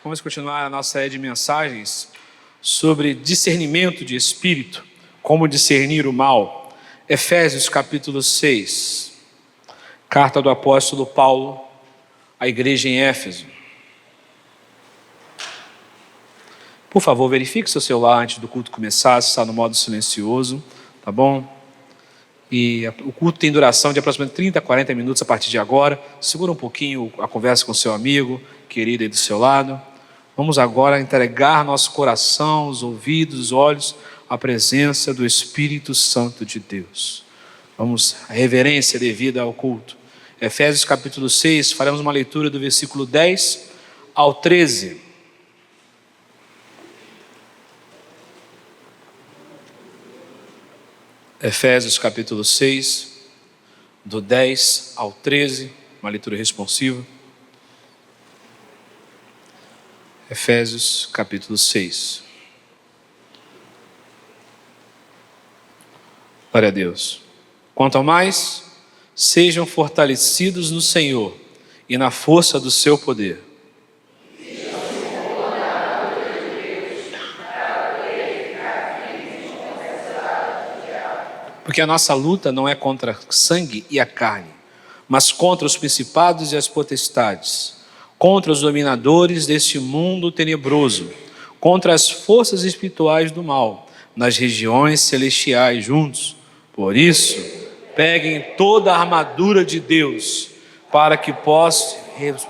Vamos continuar a nossa série de mensagens sobre discernimento de espírito, como discernir o mal. Efésios capítulo 6, carta do apóstolo Paulo à igreja em Éfeso. Por favor, verifique seu celular antes do culto começar, se está no modo silencioso, tá bom? E o culto tem duração de aproximadamente 30 a 40 minutos a partir de agora. Segura um pouquinho a conversa com seu amigo, querido aí do seu lado. Vamos agora entregar nosso coração, os ouvidos, os olhos, à presença do Espírito Santo de Deus. Vamos, a reverência devida ao culto. Efésios capítulo 6, faremos uma leitura do versículo 10 ao 13. Efésios capítulo 6, do 10 ao 13, uma leitura responsiva. Efésios capítulo 6. Glória a Deus. Quanto ao mais, sejam fortalecidos no Senhor e na força do seu poder. Porque a nossa luta não é contra sangue e a carne, mas contra os principados e as potestades, contra os dominadores deste mundo tenebroso, contra as forças espirituais do mal, nas regiões celestiais juntos. Por isso, peguem toda a armadura de Deus, para que possam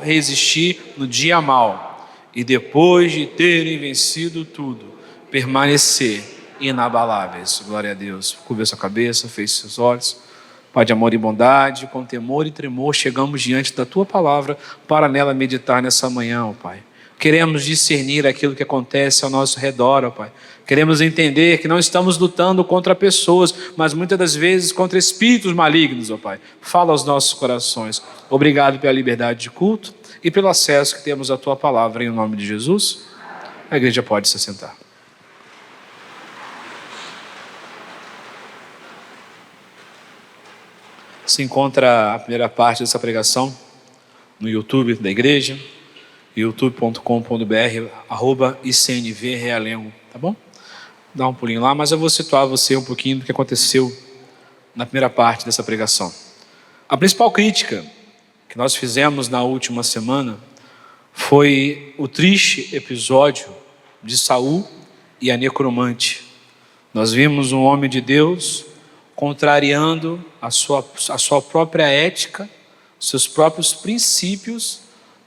resistir no dia mau, e depois de terem vencido tudo, permanecer inabaláveis. Glória a Deus. Cubra sua cabeça, feche seus olhos. Pai de amor e bondade, com temor e tremor, chegamos diante da Tua palavra para nela meditar nessa manhã, ó Pai. Queremos discernir aquilo que acontece ao nosso redor, ó Pai. Queremos entender que não estamos lutando contra pessoas, mas muitas das vezes contra espíritos malignos, ó Pai. Fala aos nossos corações. Obrigado pela liberdade de culto e pelo acesso que temos à Tua palavra, em nome de Jesus. A igreja pode se sentar. Se encontra a primeira parte dessa pregação no YouTube da igreja, youtube.com.br/ICNV-Realengo, tá bom? Dá um pulinho lá, mas eu vou situar você um pouquinho do que aconteceu na primeira parte dessa pregação. A principal crítica que nós fizemos na última semana foi o triste episódio de Saul e a necromante. Nós vimos um homem de Deus contrariando a sua própria ética, seus próprios princípios,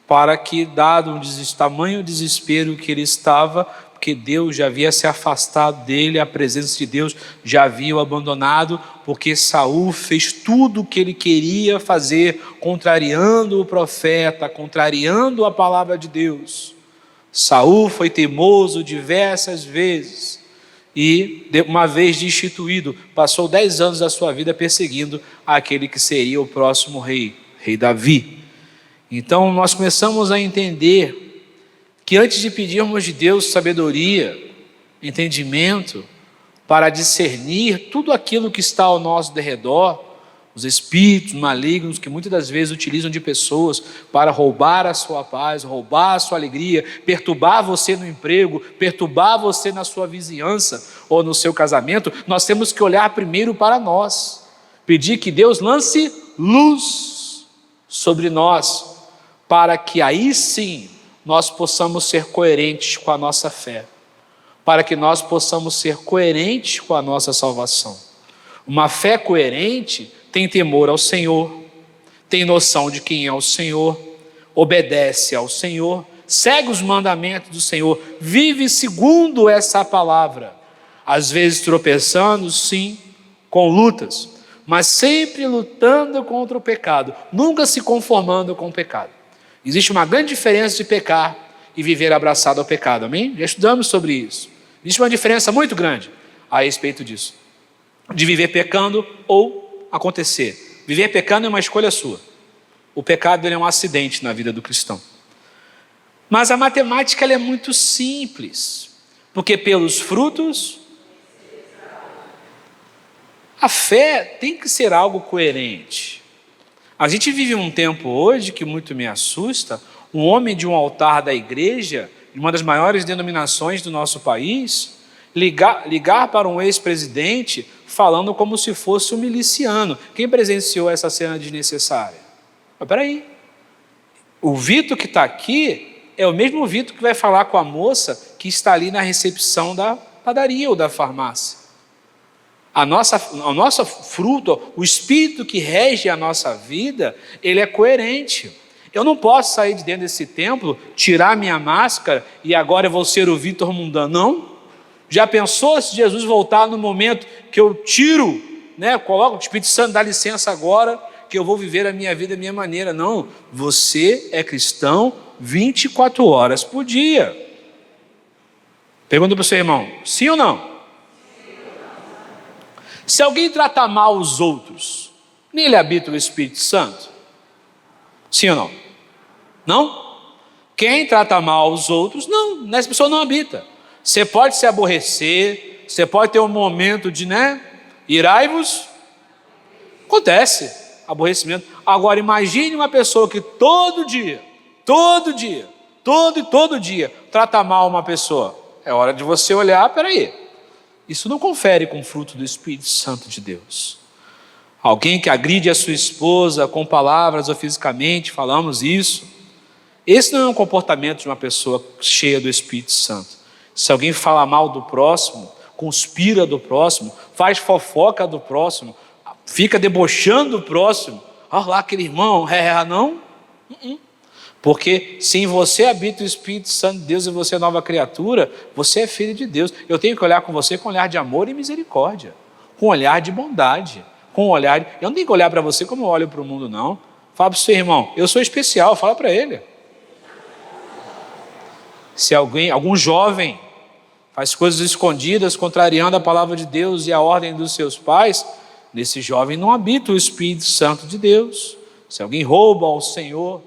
para que, dado um tamanho desespero que ele estava, porque Deus já havia se afastado dele, a presença de Deus já havia o abandonado, porque Saul fez tudo o que ele queria fazer, contrariando o profeta, contrariando a palavra de Deus. Saul foi teimoso diversas vezes, e uma vez destituído, passou 10 anos da sua vida perseguindo aquele que seria o próximo rei, rei Davi. Então nós começamos a entender que antes de pedirmos de Deus sabedoria, entendimento, para discernir tudo aquilo que está ao nosso derredor, os espíritos malignos que muitas das vezes utilizam de pessoas para roubar a sua paz, roubar a sua alegria, perturbar você no emprego, perturbar você na sua vizinhança ou no seu casamento, nós temos que olhar primeiro para nós, pedir que Deus lance luz sobre nós, para que aí sim nós possamos ser coerentes com a nossa fé, para que nós possamos ser coerentes com a nossa salvação. Uma fé coerente tem temor ao Senhor, tem noção de quem é o Senhor, obedece ao Senhor, segue os mandamentos do Senhor, vive segundo essa palavra, às vezes tropeçando, sim, com lutas, mas sempre lutando contra o pecado, nunca se conformando com o pecado. Existe uma grande diferença de pecar e viver abraçado ao pecado, amém? Já estudamos sobre isso. Existe uma diferença muito grande a respeito disso, de viver pecando ou acontecer. Viver pecando é uma escolha sua. O pecado é um acidente na vida do cristão. Mas a matemática ela é muito simples, porque pelos frutos, a fé tem que ser algo coerente. A gente vive um tempo hoje que muito me assusta, um homem de um altar da igreja uma das maiores denominações do nosso país, ligar para um ex-presidente falando como se fosse um miliciano. Quem presenciou essa cena desnecessária? Mas peraí, o Vitor que está aqui é o mesmo Vitor que vai falar com a moça que está ali na recepção da padaria ou da farmácia. O nosso fruto, o espírito que rege a nossa vida, ele é coerente. Eu não posso sair de dentro desse templo, tirar minha máscara e agora eu vou ser o Vitor mundano. Não. Já pensou se Jesus voltar no momento que eu tiro, coloco o Espírito Santo, dá licença agora, que eu vou viver a minha vida, a minha maneira. Não, você é cristão 24 horas por dia. Pergunta para o seu irmão, sim ou não? Se alguém tratar mal os outros, nele habita o Espírito Santo? Sim ou não? Não? Quem trata mal os outros, não, nessa pessoa não habita. Você pode se aborrecer, você pode ter um momento de, irai-vos. Acontece, aborrecimento. Agora imagine uma pessoa que todo dia, todo dia, trata mal uma pessoa. É hora de você olhar, peraí. Isso não confere com o fruto do Espírito Santo de Deus. Alguém que agride a sua esposa com palavras ou fisicamente, falamos isso. Esse não é um comportamento de uma pessoa cheia do Espírito Santo. Se alguém fala mal do próximo, conspira do próximo, faz fofoca do próximo, fica debochando do próximo, olha lá aquele irmão, não. Porque se em você habita o Espírito Santo de Deus e você é nova criatura, você é filho de Deus. Eu tenho que olhar com você com um olhar de amor e misericórdia, com um olhar de bondade, com um olhar... Eu não tenho que olhar para você como eu olho para o mundo, não. Fala para o seu irmão, eu sou especial, fala para ele. Se algum jovem faz coisas escondidas, contrariando a palavra de Deus e a ordem dos seus pais, nesse jovem não habita o Espírito Santo de Deus. Se alguém rouba ao Senhor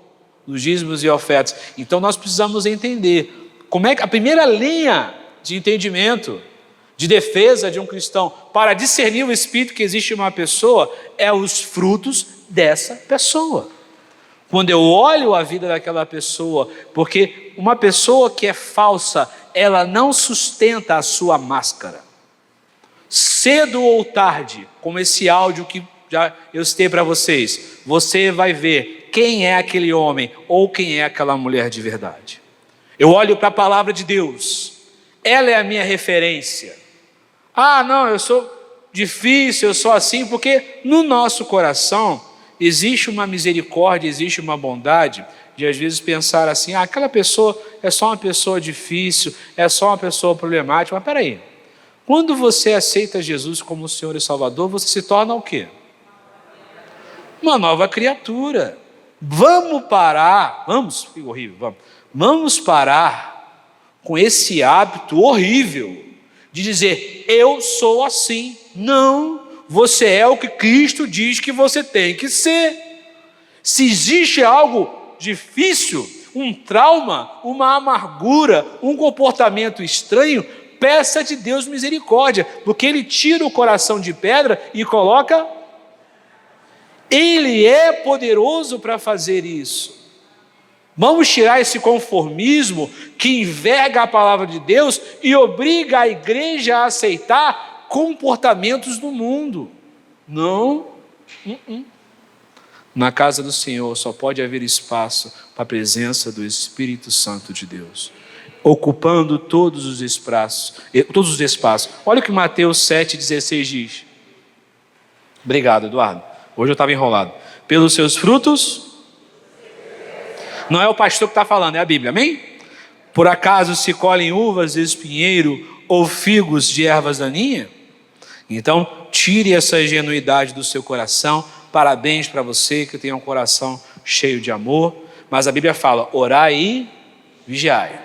dos dízimos e ofertas, então nós precisamos entender como é que a primeira linha de entendimento, de defesa de um cristão, para discernir o espírito que existe em uma pessoa, é os frutos dessa pessoa. Quando eu olho a vida daquela pessoa, porque uma pessoa que é falsa, ela não sustenta a sua máscara. Cedo ou tarde, como esse áudio que já eu citei para vocês, você vai ver quem é aquele homem ou quem é aquela mulher de verdade. Eu olho para a palavra de Deus, ela é a minha referência. Não, eu sou difícil, eu sou assim, porque no nosso coração existe uma misericórdia, existe uma bondade, de às vezes pensar assim, aquela pessoa é só uma pessoa difícil, é só uma pessoa problemática. Mas peraí, quando você aceita Jesus como Senhor e Salvador, você se torna o quê? Uma nova criatura. Vamos parar com esse hábito horrível de dizer, eu sou assim. Não, você é o que Cristo diz que você tem que ser. Se existe algo difícil, um trauma, uma amargura, um comportamento estranho, peça de Deus misericórdia, porque Ele tira o coração de pedra e coloca... Ele é poderoso para fazer isso. Vamos tirar esse conformismo que enverga a palavra de Deus e obriga a igreja a aceitar comportamentos do mundo. Não. Na casa do Senhor só pode haver espaço para a presença do Espírito Santo de Deus, ocupando todos os espaços. Olha o que Mateus 7,16 diz. Obrigado, Eduardo. Hoje eu estava enrolado. Pelos seus frutos... Não é o pastor que está falando, é a Bíblia, amém? Por acaso se colhem uvas de espinheiro ou figos de ervas daninhas? Então, tire essa ingenuidade do seu coração. Parabéns para você que tem um coração cheio de amor. Mas a Bíblia fala, orai e vigiai.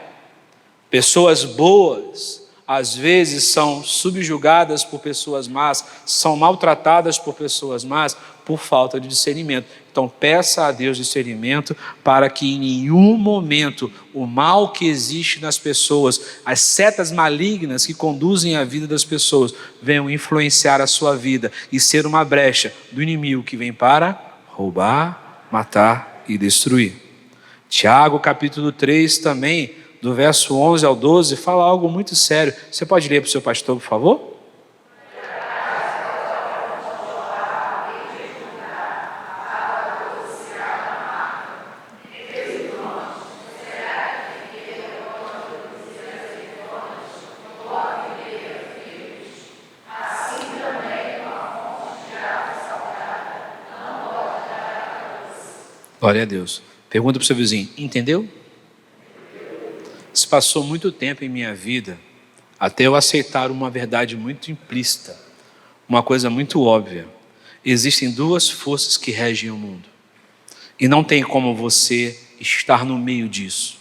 Pessoas boas, às vezes, são subjugadas por pessoas más, são maltratadas por pessoas más, por falta de discernimento. Então peça a Deus discernimento para que em nenhum momento o mal que existe nas pessoas, as setas malignas que conduzem a vida das pessoas, venham influenciar a sua vida e ser uma brecha do inimigo que vem para roubar, matar e destruir. Tiago capítulo 3 também do verso 11 ao 12, fala algo muito sério. Você pode ler para o seu pastor, por favor? Glória a Deus. Pergunta para o seu vizinho, entendeu? Se passou muito tempo em minha vida até eu aceitar uma verdade muito implícita, uma coisa muito óbvia. Existem duas forças que regem o mundo. E não tem como você estar no meio disso.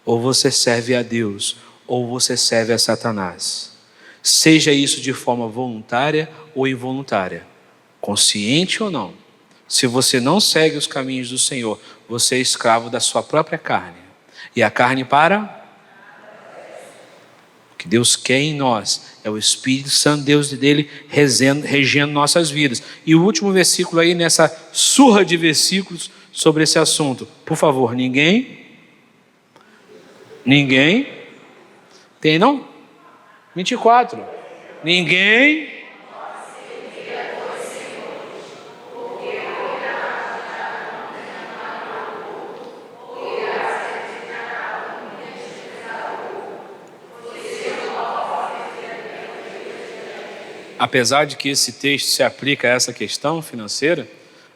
Ou você serve a Deus, ou você serve a Satanás. Seja isso de forma voluntária ou involuntária, consciente ou não. Se você não segue os caminhos do Senhor, você é escravo da sua própria carne. E a carne o que Deus quer em nós é o Espírito Santo, Deus dele, regendo nossas vidas. E o último versículo aí, nessa surra de versículos sobre esse assunto. Por favor, ninguém? Tem não? 24. Ninguém? Apesar de que esse texto se aplica a essa questão financeira,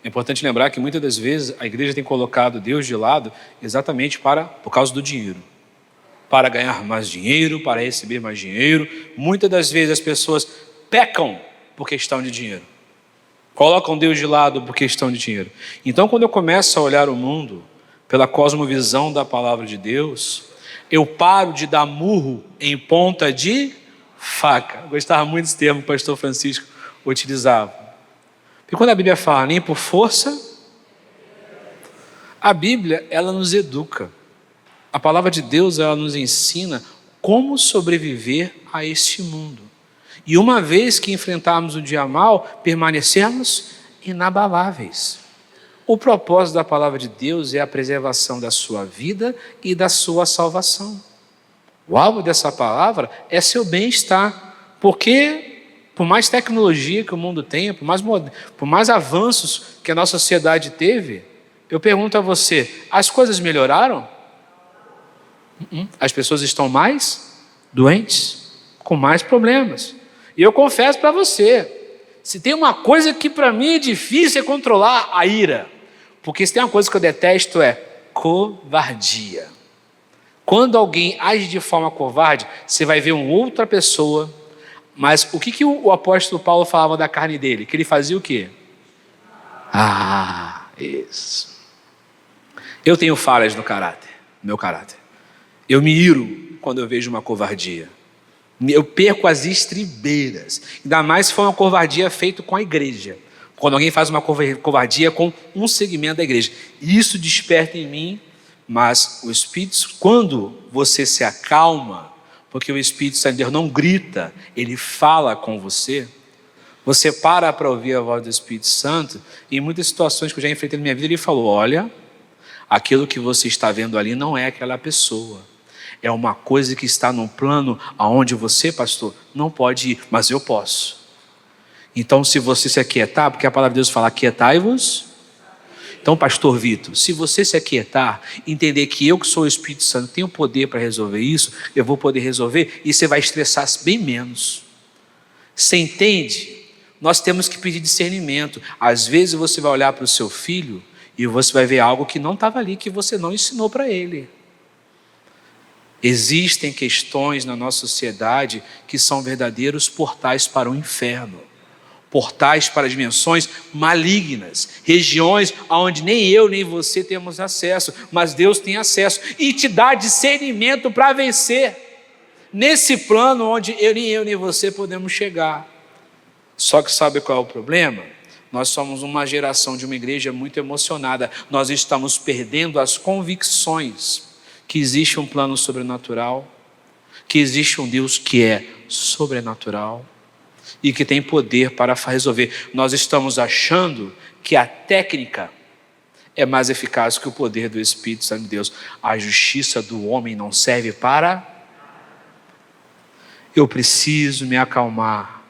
é importante lembrar que muitas das vezes a igreja tem colocado Deus de lado exatamente por causa do dinheiro. Para ganhar mais dinheiro, para receber mais dinheiro. Muitas das vezes as pessoas pecam por questão de dinheiro. Colocam Deus de lado por questão de dinheiro. Então, quando eu começo a olhar o mundo pela cosmovisão da palavra de Deus, eu paro de dar murro em ponta de faca. Eu gostava muito desse termo que o pastor Francisco utilizava. Porque quando a Bíblia fala nem por força, a Bíblia, ela nos educa. A palavra de Deus, ela nos ensina como sobreviver a este mundo. E uma vez que enfrentarmos o dia mal, permanecermos inabaláveis. O propósito da palavra de Deus é a preservação da sua vida e da sua salvação. O alvo dessa palavra é seu bem-estar, porque por mais tecnologia que o mundo tenha, por mais avanços que a nossa sociedade teve, eu pergunto a você, as coisas melhoraram? As pessoas estão mais doentes, com mais problemas. E eu confesso para você, se tem uma coisa que para mim é difícil é controlar a ira, porque se tem uma coisa que eu detesto é covardia. Quando alguém age de forma covarde, você vai ver uma outra pessoa, mas o que o apóstolo Paulo falava da carne dele? Que ele fazia o quê? Isso. Eu tenho falhas no meu caráter. Eu me iro quando eu vejo uma covardia. Eu perco as estribeiras. Ainda mais se for uma covardia feita com a igreja. Quando alguém faz uma covardia com um segmento da igreja. Isso desperta em mim. Mas o Espírito, quando você se acalma, porque o Espírito Santo de Deus não grita, ele fala com você, você para ouvir a voz do Espírito Santo, e em muitas situações que eu já enfrentei na minha vida, ele falou, olha, aquilo que você está vendo ali não é aquela pessoa, é uma coisa que está num plano aonde você, pastor, não pode ir, mas eu posso. Então se você se aquietar, porque a palavra de Deus fala, aquietai-vos. Então, pastor Vitor, se você se aquietar, entender que eu que sou o Espírito Santo, tenho poder para resolver isso, eu vou poder resolver, e você vai estressar bem menos. Você entende? Nós temos que pedir discernimento. Às vezes você vai olhar para o seu filho, e você vai ver algo que não estava ali, que você não ensinou para ele. Existem questões na nossa sociedade que são verdadeiros portais para o inferno. Portais para dimensões malignas, regiões onde nem eu nem você temos acesso, mas Deus tem acesso e te dá discernimento para vencer nesse plano onde nem eu nem você podemos chegar. Só que sabe qual é o problema? Nós somos uma geração de uma igreja muito emocionada, nós estamos perdendo as convicções que existe um plano sobrenatural, que existe um Deus que é sobrenatural e que tem poder para resolver. Nós estamos achando que a técnica é mais eficaz que o poder do Espírito Santo de Deus. A justiça do homem não serve para... Eu preciso me acalmar.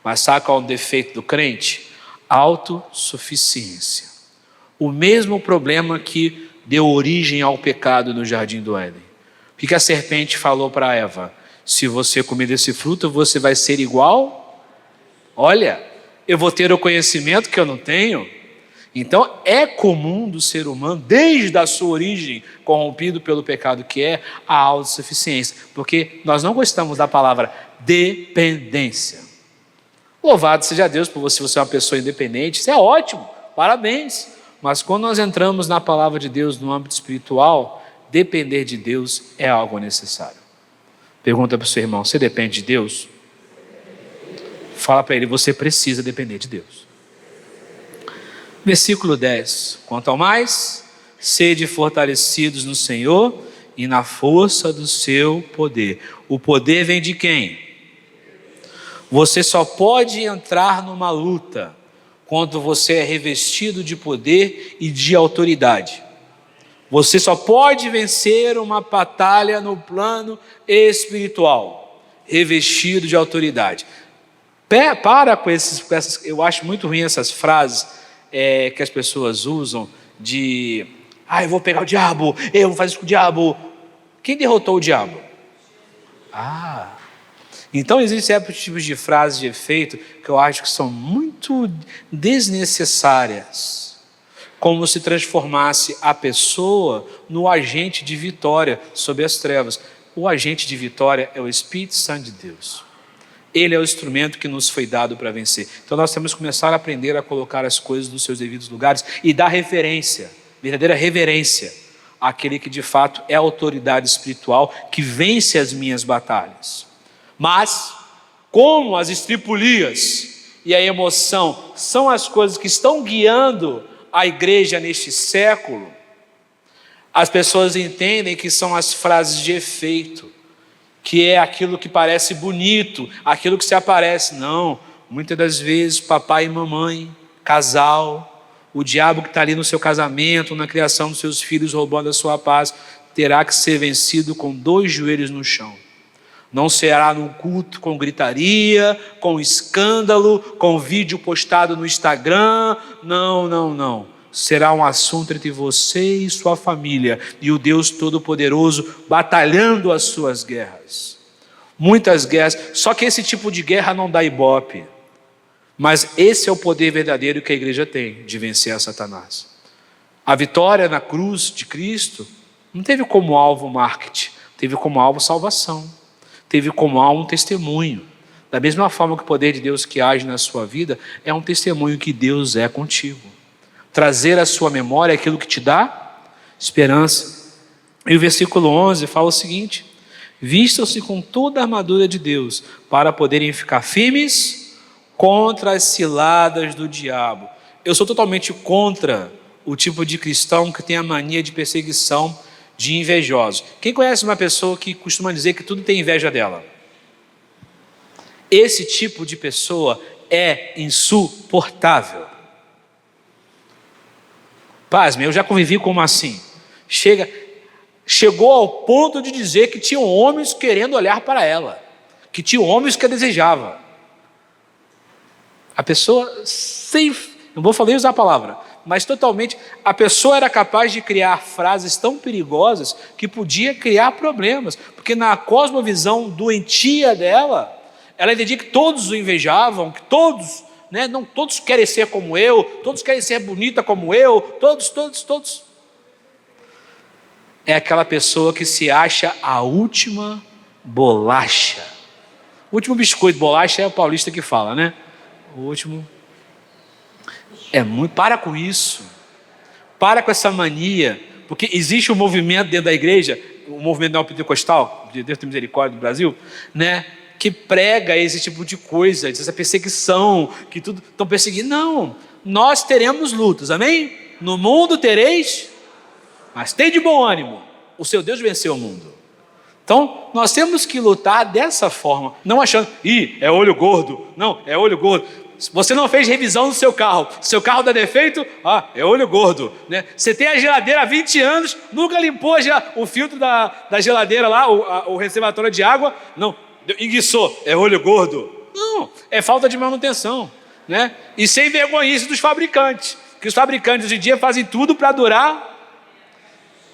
Mas sabe qual é o defeito do crente? Autossuficiência. O mesmo problema que deu origem ao pecado no jardim do Éden. O que a serpente falou para Eva? Se você comer desse fruto, você vai ser igual? Olha, eu vou ter o conhecimento que eu não tenho. Então é comum do ser humano, desde a sua origem, corrompido pelo pecado, que é a autossuficiência. Porque nós não gostamos da palavra dependência. Louvado seja Deus por você é uma pessoa independente, isso é ótimo, parabéns. Mas quando nós entramos na palavra de Deus no âmbito espiritual, depender de Deus é algo necessário. Pergunta para o seu irmão, você depende de Deus? Fala para ele, você precisa depender de Deus. Versículo 10. Quanto ao mais, sede fortalecidos no Senhor e na força do seu poder. O poder vem de quem? Você só pode entrar numa luta quando você é revestido de poder e de autoridade. Você só pode vencer uma batalha no plano espiritual, revestido de autoridade. Para com essas, eu acho muito ruim essas frases que as pessoas usam de eu vou pegar o diabo, eu vou fazer isso com o diabo. Quem derrotou o diabo? Então existem certos tipos de frases de efeito que eu acho que são muito desnecessárias, como se transformasse a pessoa no agente de vitória sobre as trevas. O agente de vitória é o Espírito Santo de Deus. Ele é o instrumento que nos foi dado para vencer. Então nós temos que começar a aprender a colocar as coisas nos seus devidos lugares e dar referência, verdadeira reverência, àquele que de fato é a autoridade espiritual que vence as minhas batalhas. Mas, como as estripulias e a emoção são as coisas que estão guiando a igreja neste século, as pessoas entendem que são as frases de efeito, que é aquilo que parece bonito, aquilo que se aparece. Não, muitas das vezes papai e mamãe, casal, o diabo que está ali no seu casamento, na criação dos seus filhos, roubando a sua paz, terá que ser vencido com 2 joelhos no chão. Não será num culto com gritaria, com escândalo, com vídeo postado no Instagram. Não. Será um assunto entre você e sua família e o Deus Todo-Poderoso batalhando as suas guerras. Muitas guerras, só que esse tipo de guerra não dá ibope. Mas esse é o poder verdadeiro que a igreja tem de vencer a Satanás. A vitória na cruz de Cristo não teve como alvo marketing, teve como alvo salvação. Teve como alvo um testemunho. Da mesma forma que o poder de Deus que age na sua vida é um testemunho que Deus é contigo. Trazer à sua memória aquilo que te dá esperança. E o versículo 11 fala o seguinte: vistam-se com toda a armadura de Deus para poderem ficar firmes contra as ciladas do diabo. Eu sou totalmente contra o tipo de cristão que tem a mania de perseguição, de invejosos. Quem conhece uma pessoa que costuma dizer que tudo tem inveja dela? Esse tipo de pessoa é insuportável. Pasme, eu já convivi com uma assim. Chegou ao ponto de dizer que tinham homens querendo olhar para ela, que tinham homens que a desejavam. A pessoa, não vou falar usar a palavra, mas totalmente, a pessoa era capaz de criar frases tão perigosas que podia criar problemas, porque na cosmovisão doentia dela, ela entendia que todos o invejavam, que todos, não todos querem ser como eu, todos querem ser bonita como eu, todos. É aquela pessoa que se acha a última bolacha. O último biscoito, bolacha é o paulista que fala, né? O último... Para com isso, para com essa mania, porque existe um movimento dentro da igreja, o movimento neopentecostal, de Deus tem misericórdia do Brasil, que prega esse tipo de coisa, essa perseguição, que tudo estão perseguindo. Não, nós teremos lutas, amém? No mundo tereis, mas tem de bom ânimo, o seu Deus venceu o mundo. Então, nós temos que lutar dessa forma, não achando, é olho gordo, não, é olho gordo. Você não fez revisão do seu carro. Seu carro dá defeito? É olho gordo, né? Você tem a geladeira há 20 anos, nunca limpou o filtro da geladeira lá, o reservatório de água. Não, enguiçou. É olho gordo. Não, é falta de manutenção, né? E sem vergonhice dos fabricantes. Que os fabricantes hoje em dia fazem tudo para durar.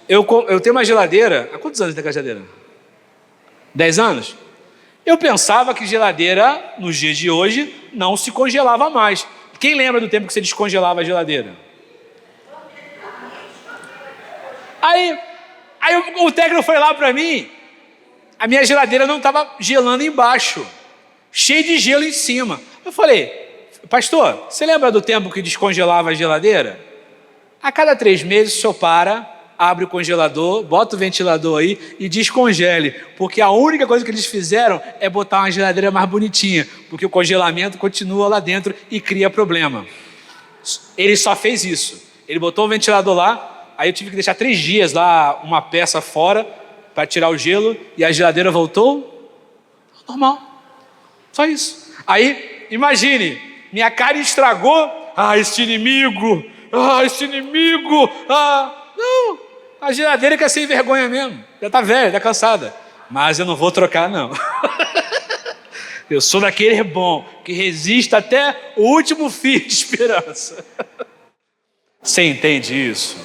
Eu tenho uma geladeira. Há quantos anos tem a geladeira? 10 anos? Eu pensava que geladeira, nos dias de hoje, não se congelava mais. Quem lembra do tempo que você descongelava a geladeira? Aí o técnico foi lá para mim, a minha geladeira não estava gelando embaixo, cheio de gelo em cima. Eu falei, pastor, você lembra do tempo que descongelava a geladeira? A cada 3 meses o senhor abre o congelador, bota o ventilador aí e descongele, porque a única coisa que eles fizeram é botar uma geladeira mais bonitinha, porque o congelamento continua lá dentro e cria problema. Ele só fez isso, ele botou o ventilador lá, aí eu tive que deixar 3 dias lá, uma peça fora, para tirar o gelo, e a geladeira voltou normal, só isso. Aí, imagine, minha cara estragou, esse inimigo, não, a geladeira que é sem vergonha mesmo, já está velha, está cansada, mas eu não vou trocar não. Eu sou daquele bom, que resiste até o último fio de esperança. Você entende isso?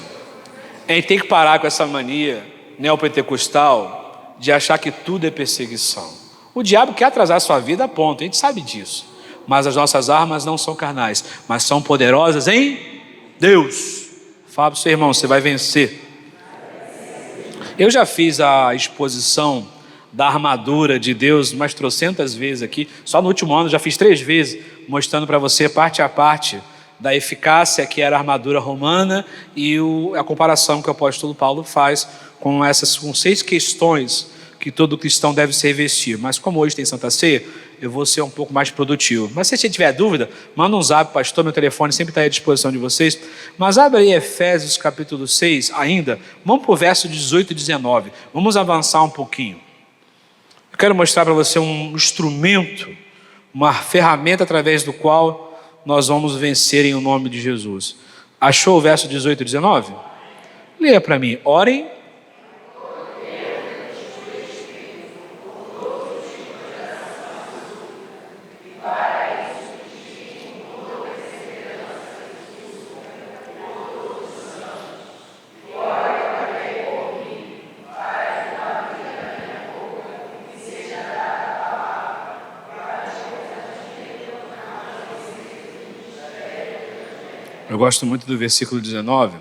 A gente tem que parar com essa mania neopentecostal de achar que tudo é perseguição. O diabo quer atrasar a sua vida, ponto, a gente sabe disso. Mas as nossas armas não são carnais, mas são poderosas em Deus. Fala para o seu irmão, você vai vencer. Eu já fiz a exposição da armadura de Deus umas trocentas vezes aqui. Só no último ano já fiz 3 vezes, mostrando para você parte a parte da eficácia que era a armadura romana e a comparação que o apóstolo Paulo faz com 6 questões que todo cristão deve se revestir. Mas como hoje tem Santa Ceia, eu vou ser um pouco mais produtivo. Mas se você tiver dúvida, manda um zap, pastor, meu telefone sempre está à disposição de vocês. Mas abre aí Efésios capítulo 6 ainda, vamos para o verso 18 e 19. Vamos avançar um pouquinho. Eu quero mostrar para você um instrumento, uma ferramenta através do qual nós vamos vencer em nome de Jesus. Achou o verso 18 e 19? Leia para mim. Orem. Eu gosto muito do versículo 19,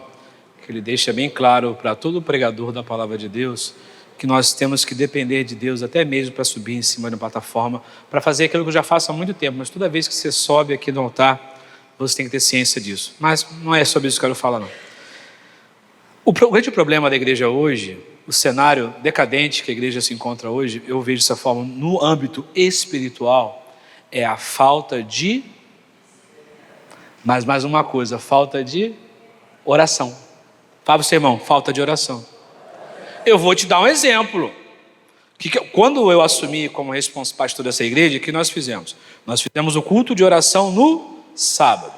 que ele deixa bem claro para todo pregador da palavra de Deus que nós temos que depender de Deus até mesmo para subir em cima de uma plataforma, para fazer aquilo que eu já faço há muito tempo, mas toda vez que você sobe aqui no altar, você tem que ter ciência disso. Mas não é sobre isso que eu quero falar, não. O grande problema da igreja hoje, o cenário decadente que a igreja se encontra hoje, eu vejo dessa forma no âmbito espiritual, é a falta de... Mas mais uma coisa, falta de oração. Fala para o seu irmão, falta de oração. Eu vou te dar um exemplo. Quando eu assumi como pastor dessa igreja, o que nós fizemos? Nós fizemos o culto de oração no sábado.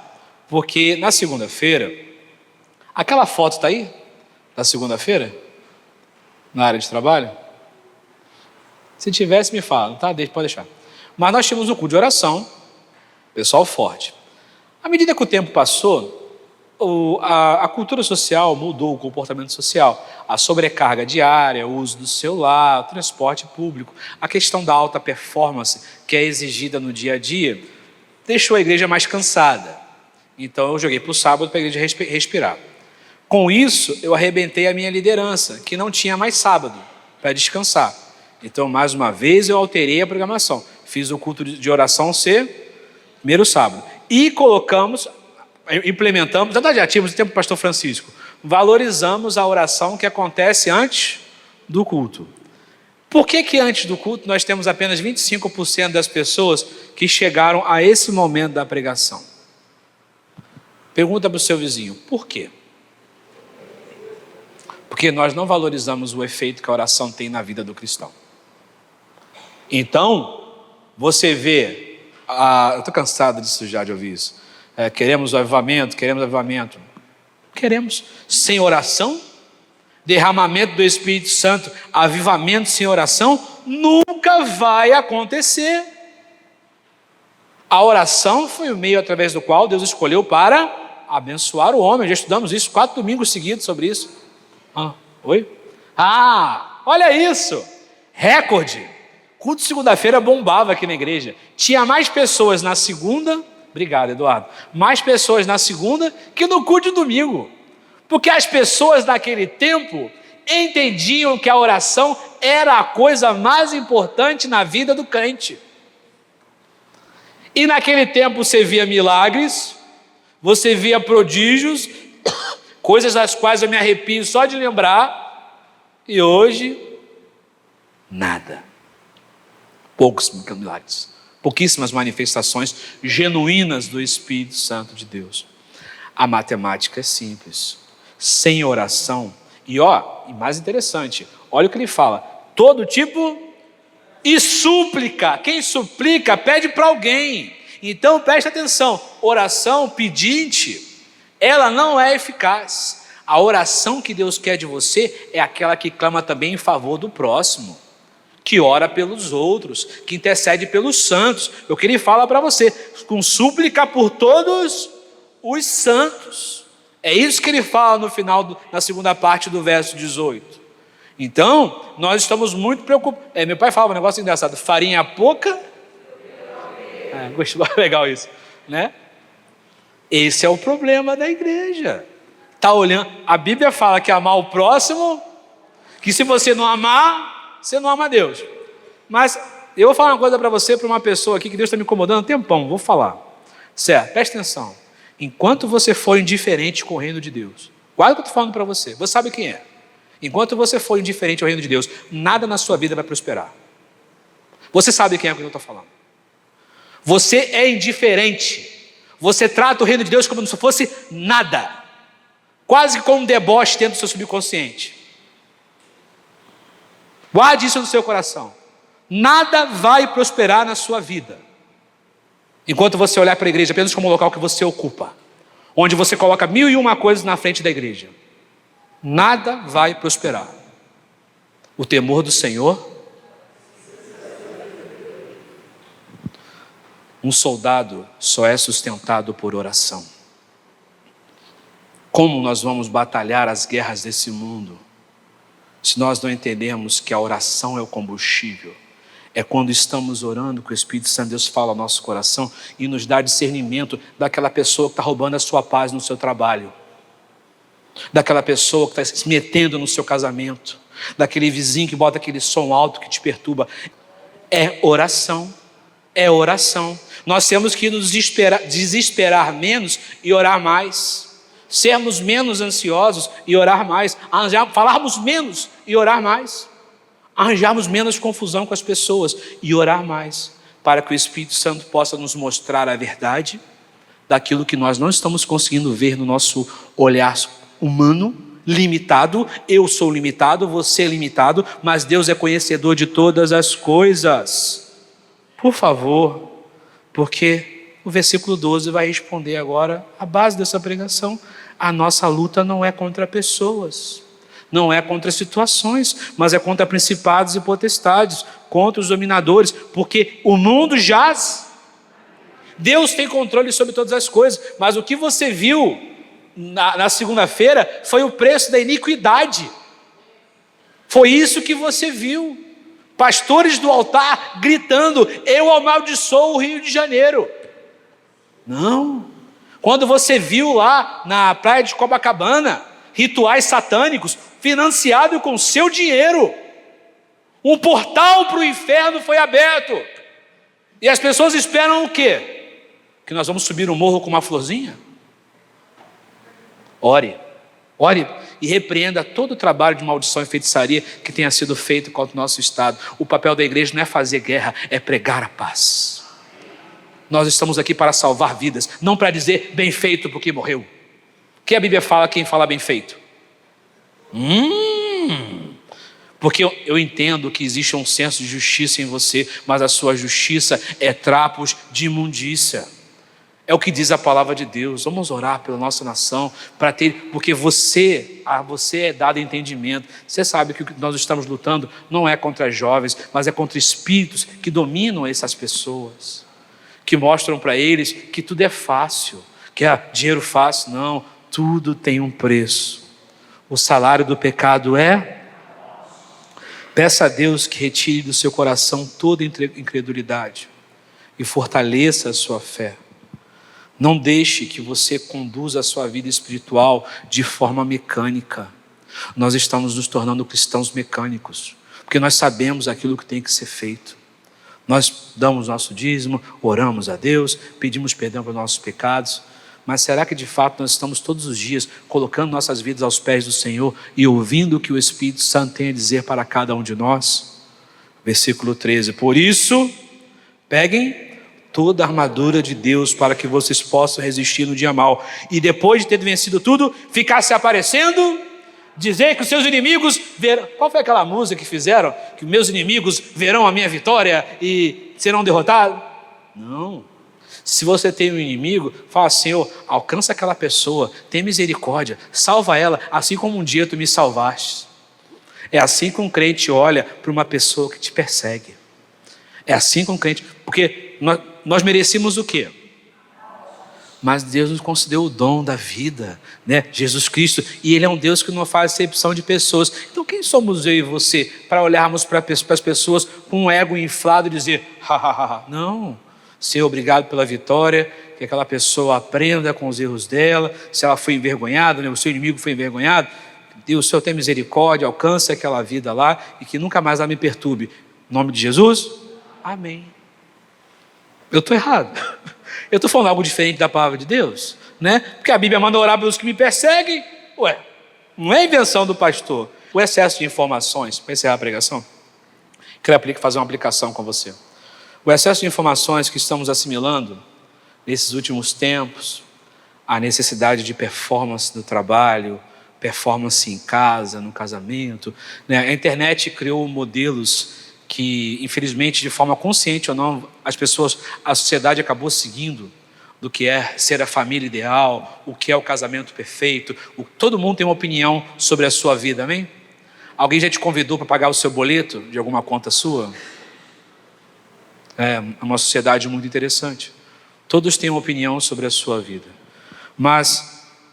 Porque na segunda-feira, aquela foto está aí? Da segunda-feira? Na área de trabalho? Se tivesse, me fala, tá? Pode deixar. Mas nós tínhamos o culto de oração, pessoal forte. À medida que o tempo passou, a cultura social mudou, o comportamento social, a sobrecarga diária, o uso do celular, o transporte público, a questão da alta performance que é exigida no dia a dia, deixou a igreja mais cansada. Então eu joguei para o sábado para a igreja respirar. Com isso, eu arrebentei a minha liderança, que não tinha mais sábado para descansar. Então, mais uma vez, eu alterei a programação. Fiz o culto de oração ser primeiro sábado. E implementamos, já tínhamos no tempo do pastor Francisco, valorizamos a oração que acontece antes do culto. Por que antes do culto nós temos apenas 25% das pessoas que chegaram a esse momento da pregação? Pergunta para o seu vizinho, por quê? Porque nós não valorizamos o efeito que a oração tem na vida do cristão. Então, você vê Eu estou cansado disso já, de ouvir isso. Queremos o avivamento, queremos o avivamento. Queremos. Sem oração, derramamento do Espírito Santo, avivamento sem oração, nunca vai acontecer. A oração foi o meio através do qual Deus escolheu para abençoar o homem. Já estudamos isso 4 domingos seguidos sobre isso. Oi? Olha isso! Recorde! Culto de segunda-feira bombava aqui na igreja. Tinha mais pessoas na segunda, obrigado Eduardo, mais pessoas na segunda que no culto de domingo. Porque as pessoas naquele tempo entendiam que a oração era a coisa mais importante na vida do crente. E naquele tempo você via milagres, você via prodígios, coisas das quais eu me arrepio só de lembrar, e hoje, nada. Poucos milagres, pouquíssimas manifestações genuínas do Espírito Santo de Deus. A matemática é simples. Sem oração, e mais interessante, olha o que ele fala, todo tipo e súplica. Quem suplica pede para alguém. Então preste atenção, oração pedinte, ela não é eficaz. A oração que Deus quer de você é aquela que clama também em favor do próximo, que ora pelos outros, que intercede pelos santos. É o que ele fala para você, com súplica por todos os santos. É isso que ele fala no final, na segunda parte do verso 18. Então, nós estamos muito preocupados. Meu pai falava um negócio engraçado, farinha pouca. Gostou, legal isso, né? Esse é o problema da igreja. Tá olhando, a Bíblia fala que amar o próximo, que se você não amar, você não ama Deus. Mas eu vou falar uma coisa para você, para uma pessoa aqui que Deus está me incomodando há um tempão, vou falar. Certo, preste atenção. Enquanto você for indiferente com o reino de Deus, guarda o que eu estou falando para você, você sabe quem é. Enquanto você for indiferente ao reino de Deus, nada na sua vida vai prosperar. Você sabe quem é que eu estou falando. Você é indiferente. Você trata o reino de Deus como se fosse nada. Quase como um deboche dentro do seu subconsciente. Guarde isso no seu coração. Nada vai prosperar na sua vida enquanto você olhar para a igreja apenas como um local que você ocupa, onde você coloca 1001 coisas na frente da igreja. Nada vai prosperar. O temor do Senhor. Um soldado só é sustentado por oração. Como nós vamos batalhar as guerras desse mundo se nós não entendermos que a oração é o combustível? É quando estamos orando que o Espírito Santo de Deus fala ao nosso coração e nos dá discernimento daquela pessoa que está roubando a sua paz no seu trabalho, daquela pessoa que está se metendo no seu casamento, daquele vizinho que bota aquele som alto que te perturba. É oração, é oração. Nós temos que nos desesperar menos e orar mais, sermos menos ansiosos e orar mais, falarmos menos e orar mais, arranjarmos menos confusão com as pessoas e orar mais, para que o Espírito Santo possa nos mostrar a verdade daquilo que nós não estamos conseguindo ver no nosso olhar humano, limitado. Eu sou limitado, você é limitado, mas Deus é conhecedor de todas as coisas. Por favor, porque o versículo 12 vai responder agora a base dessa pregação. A nossa luta não é contra pessoas, não é contra situações, mas é contra principados e potestades, contra os dominadores, porque o mundo jaz. Deus tem controle sobre todas as coisas, mas o que você viu na segunda-feira foi o preço da iniquidade. Foi isso que você viu. Pastores do altar gritando: eu amaldiçoo o Rio de Janeiro. Não. Quando você viu lá na praia de Copacabana rituais satânicos financiados com seu dinheiro, um portal para o inferno foi aberto, e as pessoas esperam o quê? Que nós vamos subir um morro com uma florzinha? Ore e repreenda todo o trabalho de maldição e feitiçaria que tenha sido feito contra o nosso Estado. O papel da igreja não é fazer guerra, é pregar a paz. Nós estamos aqui para salvar vidas, não para dizer bem feito porque morreu. O que a Bíblia fala, quem fala bem feito? Porque eu entendo que existe um senso de justiça em você, mas a sua justiça é trapos de imundícia. É o que diz a palavra de Deus. Vamos orar pela nossa nação, porque a você é dado entendimento. Você sabe que o que nós estamos lutando não é contra jovens, mas é contra espíritos que dominam essas pessoas, que mostram para eles que tudo é fácil, que é dinheiro fácil. Não, tudo tem um preço. O salário do pecado é... Peça a Deus que retire do seu coração toda incredulidade e fortaleça a sua fé. Não deixe que você conduza a sua vida espiritual de forma mecânica. Nós estamos nos tornando cristãos mecânicos, porque nós sabemos aquilo que tem que ser feito. Nós damos nosso dízimo, oramos a Deus, pedimos perdão pelos nossos pecados, mas será que de fato nós estamos todos os dias colocando nossas vidas aos pés do Senhor e ouvindo o que o Espírito Santo tem a dizer para cada um de nós? Versículo 13, por isso, peguem toda a armadura de Deus para que vocês possam resistir no dia mau. E depois de ter vencido tudo, ficar se aparecendo, dizer que os seus inimigos verão... Qual foi aquela música que fizeram? Que meus inimigos verão a minha vitória e serão derrotados? Não. Se você tem um inimigo, fala: Senhor, alcança aquela pessoa, tem misericórdia, salva ela, assim como um dia tu me salvaste. É assim que um crente olha para uma pessoa que te persegue. É assim que um crente... Porque nós merecíamos o quê? Mas Deus nos concedeu o dom da vida, né? Jesus Cristo, e Ele é um Deus que não faz acepção de pessoas. Então quem somos eu e você para olharmos para as pessoas com um ego inflado e dizer: não, ser obrigado pela vitória, que aquela pessoa aprenda com os erros dela. Se ela foi envergonhada, né? O seu inimigo foi envergonhado, Deus, o Senhor tem misericórdia, alcance aquela vida lá e que nunca mais ela me perturbe. Em nome de Jesus, amém. Eu estou errado. Eu estou falando algo diferente da palavra de Deus, né? Porque a Bíblia manda orar pelos que me perseguem. Ué, não é invenção do pastor. O excesso de informações, para encerrar a pregação, quero fazer uma aplicação com você. O excesso de informações que estamos assimilando nesses últimos tempos, a necessidade de performance no trabalho, performance em casa, no casamento, né? A internet criou modelos que, infelizmente, de forma consciente ou não, a sociedade acabou seguindo, do que é ser a família ideal, o que é o casamento perfeito. Todo mundo tem uma opinião sobre a sua vida, amém? Alguém já te convidou para pagar o seu boleto de alguma conta sua? É uma sociedade muito interessante. Todos têm uma opinião sobre a sua vida.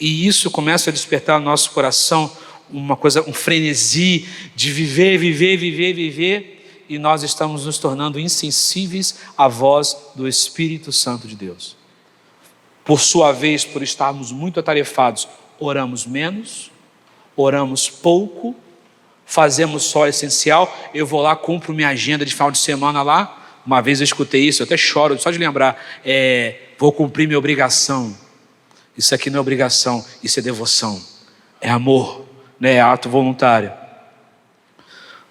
E isso começa a despertar no nosso coração um frenesi de viver, e nós estamos nos tornando insensíveis à voz do Espírito Santo de Deus. Por sua vez, por estarmos muito atarefados, oramos menos, oramos pouco, fazemos só o essencial. Eu vou lá, cumpro minha agenda de final de semana lá. Uma vez eu escutei isso, eu até choro só de lembrar. Vou cumprir minha obrigação. Isso aqui não é obrigação, isso é devoção, é amor, né? É ato voluntário.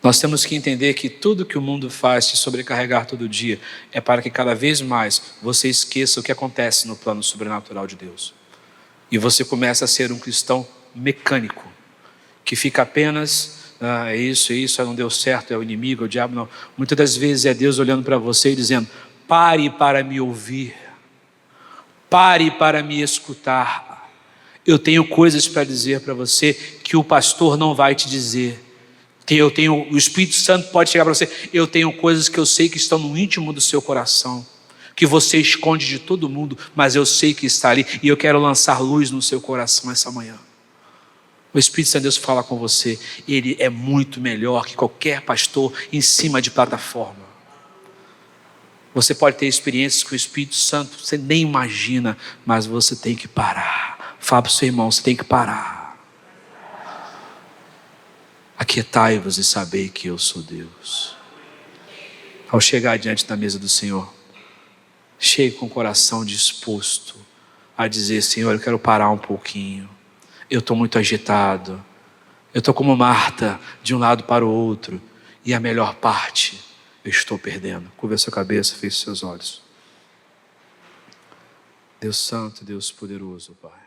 Nós temos que entender que tudo que o mundo faz te sobrecarregar todo dia é para que cada vez mais você esqueça o que acontece no plano sobrenatural de Deus. E você começa a ser um cristão mecânico, que fica apenas, é isso, não deu certo, é o inimigo, é o diabo. Não. Muitas das vezes é Deus olhando para você e dizendo: pare para me ouvir, pare para me escutar. Eu tenho coisas para dizer para você que o pastor não vai te dizer. O Espírito Santo pode chegar para você: eu tenho coisas que eu sei que estão no íntimo do seu coração, que você esconde de todo mundo, mas eu sei que está ali, e eu quero lançar luz no seu coração essa manhã. O Espírito Santo de Deus fala com você. Ele é muito melhor que qualquer pastor em cima de plataforma. Você pode ter experiências com o Espírito Santo, você nem imagina, mas você tem que parar. Fala para o seu irmão: você tem que parar. Aquietai-vos e sabei que eu sou Deus. Ao chegar diante da mesa do Senhor, chegue com o coração disposto a dizer: Senhor, eu quero parar um pouquinho. Eu estou muito agitado. Eu estou como Marta, de um lado para o outro, e a melhor parte eu estou perdendo. Curva a sua cabeça, feche seus olhos. Deus Santo, Deus Poderoso, Pai.